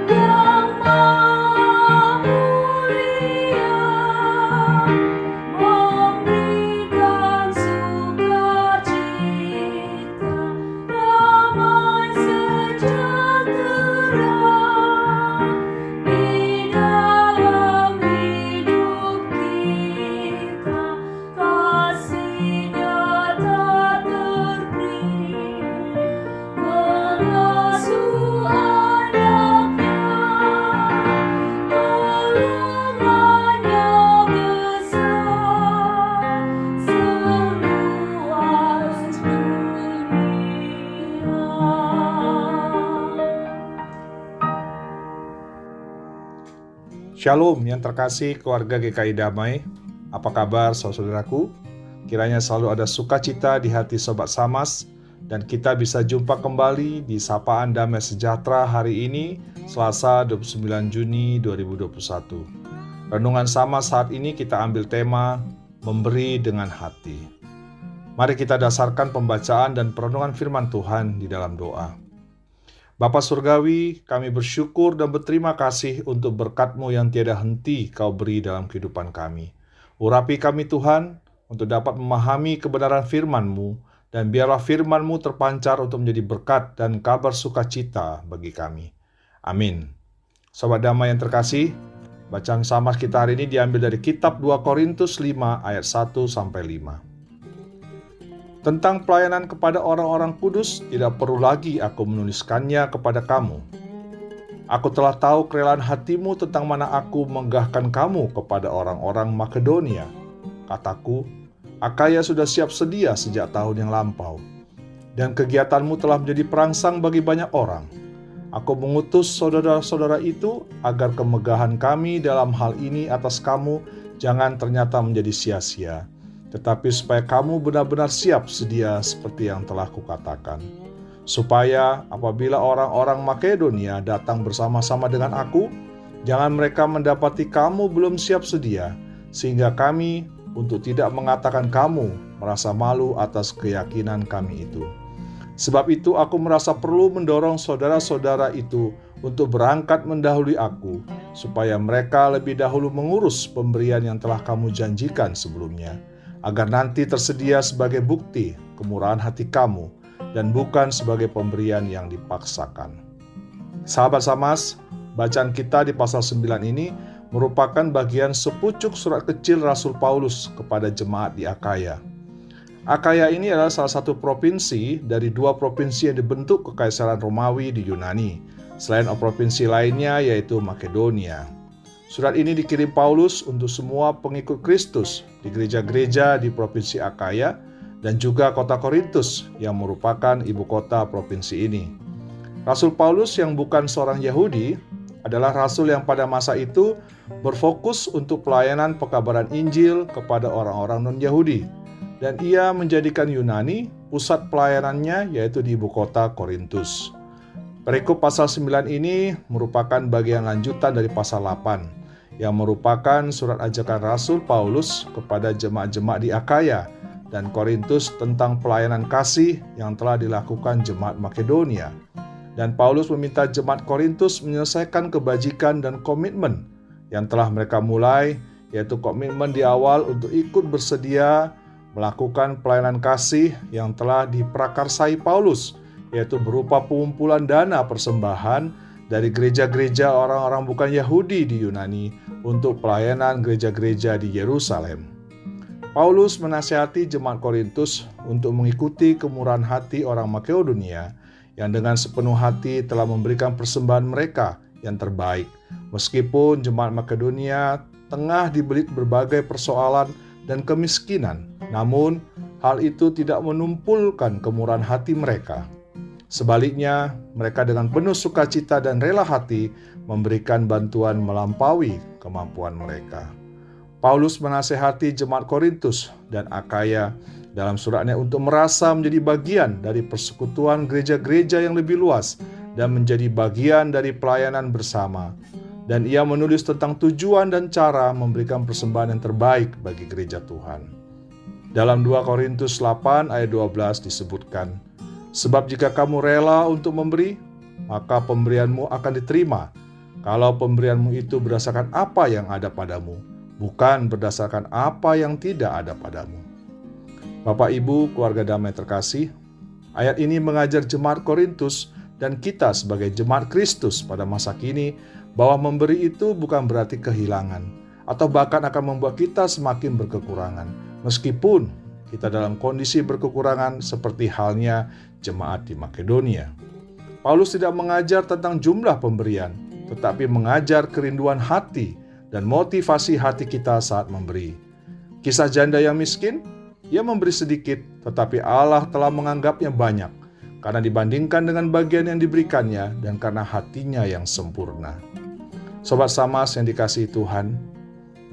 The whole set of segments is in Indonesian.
yang mulia, memberikan sukacita, damai sejahtera di dalam hidup kita. Kasih-Nya tak terberi, mengasuh anaknya, tolongannya besar seluas dunia. Shalom yang terkasih keluarga GKI Damai. Apa kabar saudaraku? Kiranya selalu ada sukacita di hati Sobat Samas, dan kita bisa jumpa kembali di Sapaan Damai Sejahtera hari ini, Selasa 29 Juni 2021. Renungan Samas saat ini kita ambil tema Memberi dengan Hati. Mari kita dasarkan pembacaan dan perenungan firman Tuhan di dalam doa. Bapa Surgawi, kami bersyukur dan berterima kasih untuk berkat-Mu yang tiada henti Kau beri dalam kehidupan kami. Urapi kami Tuhan, untuk dapat memahami kebenaran firman-Mu, dan biarlah firman-Mu terpancar untuk menjadi berkat dan kabar sukacita bagi kami. Amin. Sobat Damai yang terkasih, bacaan Samas kita hari ini diambil dari kitab 2 Korintus 5 ayat 1-5. Tentang pelayanan kepada orang-orang kudus, tidak perlu lagi aku menuliskannya kepada kamu. Aku telah tahu kerelaan hatimu tentang mana aku menggahkan kamu kepada orang-orang Makedonia. Kataku, Akaya sudah siap sedia sejak tahun yang lampau, dan kegiatanmu telah menjadi perangsang bagi banyak orang. Aku mengutus saudara-saudara itu agar kemegahan kami dalam hal ini atas kamu jangan ternyata menjadi sia-sia, tetapi supaya kamu benar-benar siap sedia seperti yang telah kukatakan. Supaya apabila orang-orang Makedonia datang bersama-sama dengan aku, jangan mereka mendapati kamu belum siap sedia, sehingga kami untuk tidak mengatakan kamu merasa malu atas keyakinan kami itu. Sebab itu aku merasa perlu mendorong saudara-saudara itu untuk berangkat mendahului aku, supaya mereka lebih dahulu mengurus pemberian yang telah kamu janjikan sebelumnya, agar nanti tersedia sebagai bukti kemurahan hati kamu, dan bukan sebagai pemberian yang dipaksakan. Sahabat Samas, bacaan kita di pasal 9 ini merupakan bagian sepucuk surat kecil Rasul Paulus kepada jemaat di Akaya. Akaya ini adalah salah satu provinsi dari 2 provinsi yang dibentuk Kekaisaran Romawi di Yunani, selain provinsi lainnya yaitu Makedonia. Surat ini dikirim Paulus untuk semua pengikut Kristus di gereja-gereja di provinsi Akaya dan juga kota Korintus yang merupakan ibu kota provinsi ini. Rasul Paulus yang bukan seorang Yahudi adalah rasul yang pada masa itu berfokus untuk pelayanan pekabaran Injil kepada orang-orang non-Yahudi, dan ia menjadikan Yunani pusat pelayanannya yaitu di ibu kota Korintus. Perikop pasal 9 ini merupakan bagian lanjutan dari pasal 8 yang merupakan surat ajakan Rasul Paulus kepada jemaat-jemaat di Akaya dan Korintus tentang pelayanan kasih yang telah dilakukan jemaat Makedonia. Dan Paulus meminta jemaat Korintus menyelesaikan kebajikan dan komitmen yang telah mereka mulai, yaitu komitmen di awal untuk ikut bersedia melakukan pelayanan kasih yang telah diprakarsai Paulus, yaitu berupa pengumpulan dana persembahan dari gereja-gereja orang-orang bukan Yahudi di Yunani untuk pelayanan gereja-gereja di Yerusalem. Paulus menasihati jemaat Korintus untuk mengikuti kemurahan hati orang Makedonia yang dengan sepenuh hati telah memberikan persembahan mereka yang terbaik, meskipun jemaat Makedonia tengah dibelit berbagai persoalan dan kemiskinan. Namun, hal itu tidak menumpulkan kemurahan hati mereka. Sebaliknya, mereka dengan penuh sukacita dan rela hati memberikan bantuan melampaui kemampuan mereka. Paulus menasihati jemaat Korintus dan Akaya dalam suratnya untuk merasa menjadi bagian dari persekutuan gereja-gereja yang lebih luas dan menjadi bagian dari pelayanan bersama. Dan ia menulis tentang tujuan dan cara memberikan persembahan yang terbaik bagi gereja Tuhan. Dalam 2 Korintus 8 ayat 12 disebutkan, "Sebab jika kamu rela untuk memberi, maka pemberianmu akan diterima, kalau pemberianmu itu berdasarkan apa yang ada padamu, bukan berdasarkan apa yang tidak ada padamu. Bapak, Ibu, keluarga damai terkasih, ayat ini mengajar jemaat Korintus dan kita sebagai jemaat Kristus pada masa kini bahwa memberi itu bukan berarti kehilangan atau bahkan akan membuat kita semakin berkekurangan, meskipun kita dalam kondisi berkekurangan seperti halnya jemaat di Makedonia. Paulus tidak mengajar tentang jumlah pemberian, tetapi mengajar kerinduan hati dan motivasi hati kita saat memberi. Kisah janda yang miskin, ia memberi sedikit, tetapi Allah telah menganggapnya banyak, karena dibandingkan dengan bagian yang diberikannya dan karena hatinya yang sempurna. Sobat Samas yang dikasihi Tuhan,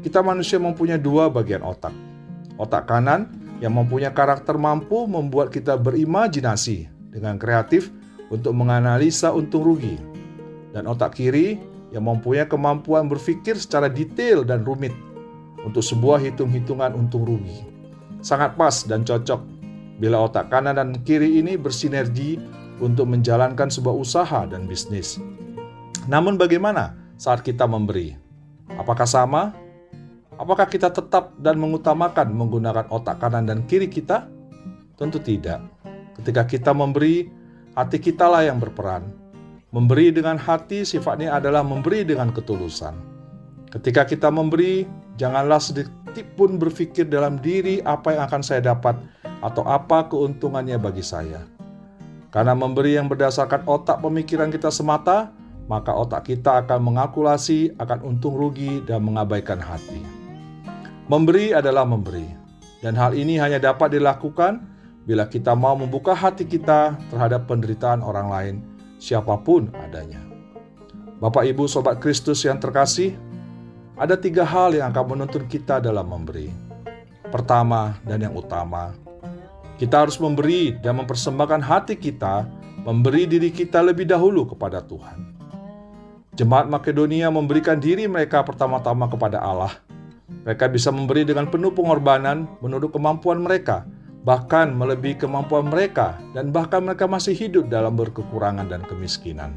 kita manusia mempunyai dua bagian otak. Otak kanan yang mempunyai karakter mampu membuat kita berimajinasi dengan kreatif untuk menganalisa untung rugi. Dan otak kiri yang mempunyai kemampuan berpikir secara detail dan rumit untuk sebuah hitung-hitungan untung rugi. Sangat pas dan cocok bila otak kanan dan kiri ini bersinergi untuk menjalankan sebuah usaha dan bisnis. Namun bagaimana saat kita memberi? Apakah sama? Apakah kita tetap dan mengutamakan menggunakan otak kanan dan kiri kita? Tentu tidak. Ketika kita memberi, hati kitalah yang berperan. Memberi dengan hati sifatnya adalah memberi dengan ketulusan. Ketika kita memberi, janganlah sedikit pun berpikir dalam diri apa yang akan saya dapat atau apa keuntungannya bagi saya. Karena memberi yang berdasarkan otak pemikiran kita semata, maka otak kita akan mengalkulasi akan untung rugi dan mengabaikan hati. Memberi adalah memberi, dan hal ini hanya dapat dilakukan bila kita mau membuka hati kita terhadap penderitaan orang lain, siapapun adanya. Bapak, Ibu, Sobat Kristus yang terkasih, ada 3 hal yang akan menuntun kita dalam memberi. Pertama dan yang utama, kita harus memberi dan mempersembahkan hati kita, memberi diri kita lebih dahulu kepada Tuhan. Jemaat Makedonia memberikan diri mereka pertama-tama kepada Allah. Mereka bisa memberi dengan penuh pengorbanan menurut kemampuan mereka, bahkan melebihi kemampuan mereka, dan bahkan mereka masih hidup dalam berkekurangan dan kemiskinan.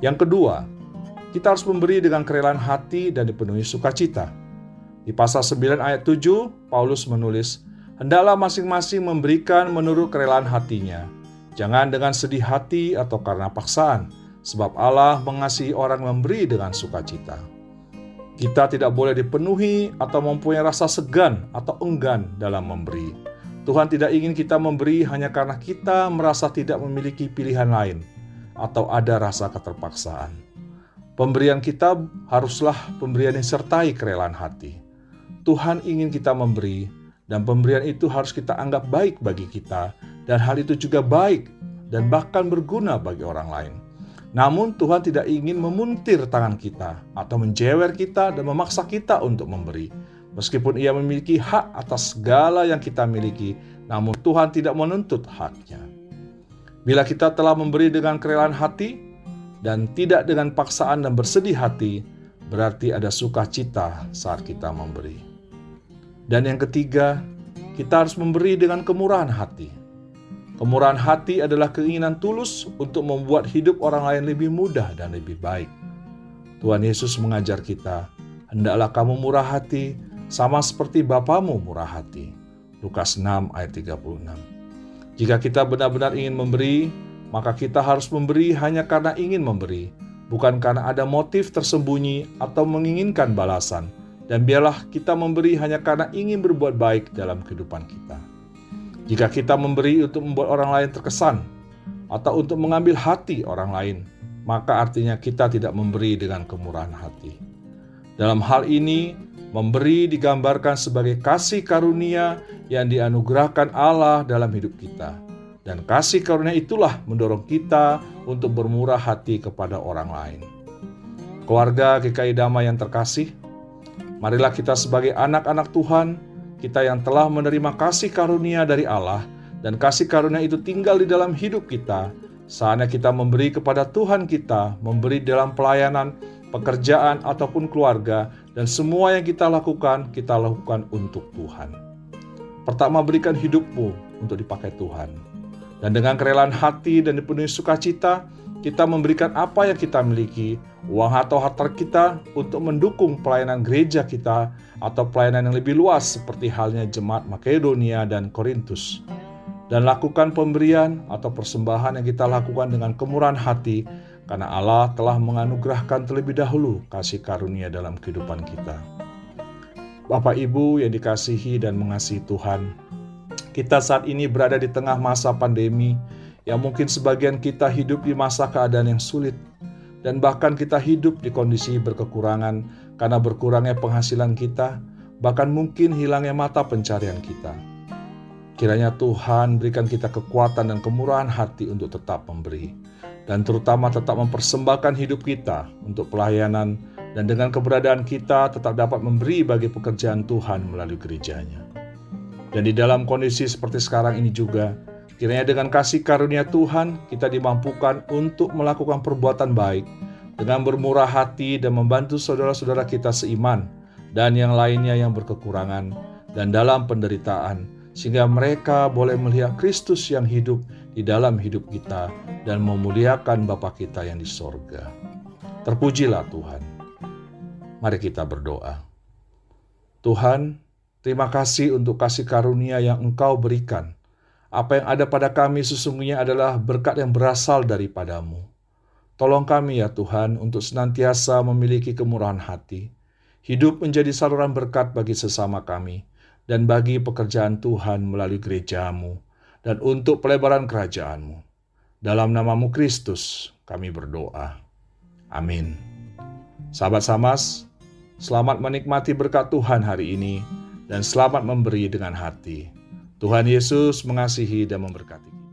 Yang kedua, kita harus memberi dengan kerelaan hati dan dipenuhi sukacita. Di pasal 9 ayat 7, Paulus menulis, "Hendaklah masing-masing memberikan menurut kerelaan hatinya, jangan dengan sedih hati atau karena paksaan, sebab Allah mengasihi orang memberi dengan sukacita." Kita tidak boleh dipenuhi atau mempunyai rasa segan atau enggan dalam memberi. Tuhan tidak ingin kita memberi hanya karena kita merasa tidak memiliki pilihan lain atau ada rasa keterpaksaan. Pemberian kita haruslah pemberian yang sertai kerelaan hati. Tuhan ingin kita memberi, dan pemberian itu harus kita anggap baik bagi kita, dan hal itu juga baik dan bahkan berguna bagi orang lain. Namun Tuhan tidak ingin memuntir tangan kita atau menjewer kita dan memaksa kita untuk memberi. Meskipun Ia memiliki hak atas segala yang kita miliki, namun Tuhan tidak menuntut haknya. Bila kita telah memberi dengan kerelaan hati dan tidak dengan paksaan dan bersedih hati, berarti ada sukacita saat kita memberi. Dan yang ketiga, kita harus memberi dengan kemurahan hati. Kemurahan hati adalah keinginan tulus untuk membuat hidup orang lain lebih mudah dan lebih baik. Tuhan Yesus mengajar kita, "Hendaklah kamu murah hati, sama seperti Bapamu murah hati." Lukas 6 ayat 36. Jika kita benar-benar ingin memberi, maka kita harus memberi hanya karena ingin memberi, bukan karena ada motif tersembunyi atau menginginkan balasan. Dan biarlah kita memberi hanya karena ingin berbuat baik dalam kehidupan kita. Jika kita memberi untuk membuat orang lain terkesan atau untuk mengambil hati orang lain, maka artinya kita tidak memberi dengan kemurahan hati. Dalam hal ini, memberi digambarkan sebagai kasih karunia yang dianugerahkan Allah dalam hidup kita. Dan kasih karunia itulah mendorong kita untuk bermurah hati kepada orang lain. Keluarga GKI Damai yang terkasih, marilah kita sebagai anak-anak Tuhan, kita yang telah menerima kasih karunia dari Allah, dan kasih karunia itu tinggal di dalam hidup kita, saatnya kita memberi kepada Tuhan kita, memberi dalam pelayanan, pekerjaan, ataupun keluarga, dan semua yang kita lakukan untuk Tuhan. Pertama, berikan hidupmu untuk dipakai Tuhan. Dan dengan kerelaan hati dan dipenuhi sukacita, kita memberikan apa yang kita miliki, uang atau harta kita untuk mendukung pelayanan gereja kita atau pelayanan yang lebih luas seperti halnya jemaat Makedonia dan Korintus. Dan lakukan pemberian atau persembahan yang kita lakukan dengan kemurahan hati karena Allah telah menganugerahkan terlebih dahulu kasih karunia dalam kehidupan kita. Bapak Ibu yang dikasihi dan mengasihi Tuhan, kita saat ini berada di tengah masa pandemi yang mungkin sebagian kita hidup di masa keadaan yang sulit, dan bahkan kita hidup di kondisi berkekurangan karena berkurangnya penghasilan kita, bahkan mungkin hilangnya mata pencarian kita. Kiranya Tuhan berikan kita kekuatan dan kemurahan hati untuk tetap memberi, dan terutama tetap mempersembahkan hidup kita untuk pelayanan, dan dengan keberadaan kita tetap dapat memberi bagi pekerjaan Tuhan melalui gerejanya. Dan di dalam kondisi seperti sekarang ini juga, kiranya dengan kasih karunia Tuhan, kita dimampukan untuk melakukan perbuatan baik dengan bermurah hati dan membantu saudara-saudara kita seiman dan yang lainnya yang berkekurangan dan dalam penderitaan, sehingga mereka boleh melihat Kristus yang hidup di dalam hidup kita dan memuliakan Bapa kita yang di sorga. Terpujilah Tuhan. Mari kita berdoa. Tuhan, terima kasih untuk kasih karunia yang Engkau berikan. Apa yang ada pada kami sesungguhnya adalah berkat yang berasal daripadamu. Tolong kami ya Tuhan untuk senantiasa memiliki kemurahan hati, hidup menjadi saluran berkat bagi sesama kami, dan bagi pekerjaan Tuhan melalui gerejamu, dan untuk pelebaran kerajaan-Mu. Dalam nama-Mu Kristus kami berdoa. Amin. Sahabat Samas, selamat menikmati berkat Tuhan hari ini, dan selamat memberi dengan hati. Tuhan Yesus mengasihi dan memberkati kita.